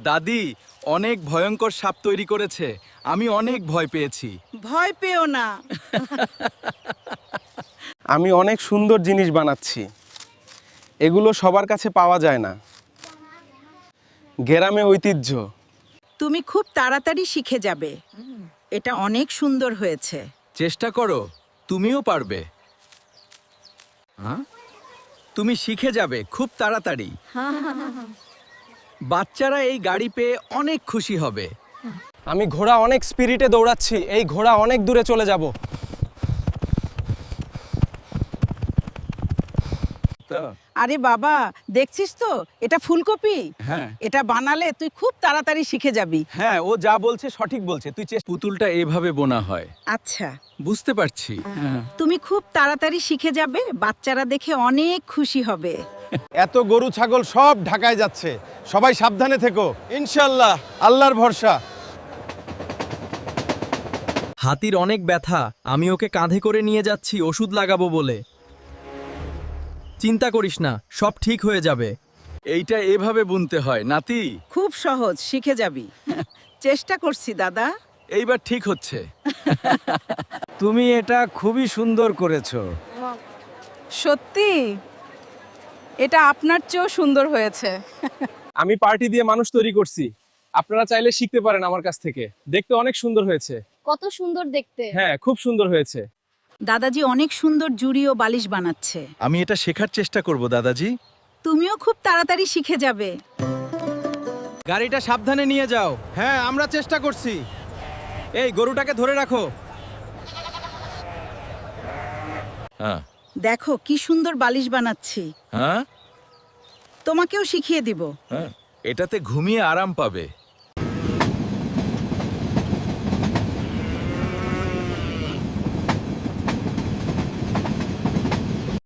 দাদি অনেক ভয়ঙ্কর সাপ তৈরি করেছে, আমি অনেক ভয় পেয়েছি। ভয় পেও না। আমি অনেক সুন্দর জিনিস বানাচ্ছি, এগুলো সবার কাছে পাওয়া যায় না। গ্রামে ঐতিহ্য। তুমি খুব তাড়াতাড়ি শিখে যাবে। এটা অনেক সুন্দর হয়েছে। চেষ্টা করো, তুমিও পারবে। হ্যাঁ, তুমি শিখে যাবে খুব তাড়াতাড়ি। বাচ্চারা এই গাড়ি পেয়ে অনেক খুশি হবে। আমি ঘোড়া অনেক স্পিরিটে দৌড়াচ্ছি, এই ঘোড়া অনেক দূরে চলে যাব। আরে বাবা, দেখছিস তো এটা ফুলকপি। হ্যাঁ এটা বানালে তুই খুব তাড়াতাড়ি শিখে যাবি। হ্যাঁ, ও যা বলছে সঠিক বলছে। তুই পুতুলটা এভাবে বোনা হয়। আচ্ছা, বুঝতে পারছি। তুমি খুব তাড়াতাড়ি শিখে যাবে, বাচ্চারা দেখে অনেক খুশি হবে। এত গরু ছাগল সব ঢাকায় যাচ্ছে, সবাই সাবধানে থেকো ইনশাল্লাহ, আল্লাহর ভরসা। হাতির অনেক ব্যথা, আমি ওকে কাঁধে করে নিয়ে যাচ্ছি ওষুধ লাগাবো বলে। চিন্তা করিস না, সব ঠিক হয়ে যাবে। এইটা এভাবে বুনতে হয় নাতি। খুব সহজ, শিখে যাবি। চেষ্টা করছি দাদা। এইবার ঠিক হচ্ছে। তুমি এটা খুবই সুন্দর করেছো। সত্যি এটা আপনার চেয়েও সুন্দর হয়েছে। আমি পার্টি দিয়ে মানুষ তৈরি করছি, আপনারা চাইলে শিখতে পারেন আমার কাছ থেকে। দেখতে অনেক সুন্দর হয়েছে। কত সুন্দর দেখতে। হ্যাঁ, খুব সুন্দর হয়েছে। দাদাজি অনেক সুন্দর জুড়ি ও বালিশ বানাচ্ছে। আমি এটা শেখার চেষ্টা করব দাদাজি। তুমিও খুব তাড়াতাড়ি শিখে যাবে। গাড়িটা সাবধানে নিয়ে যাও। হ্যাঁ, আমরা চেষ্টা করছি। এই গরুটাকে ধরে রাখো। হ্যাঁ দেখো কি সুন্দর বালিশ বানাচ্ছি। হ্যাঁ তোমাকেও শিখিয়ে দিব। হ্যাঁ, এটাতে ঘুমিয়ে আরাম পাবে।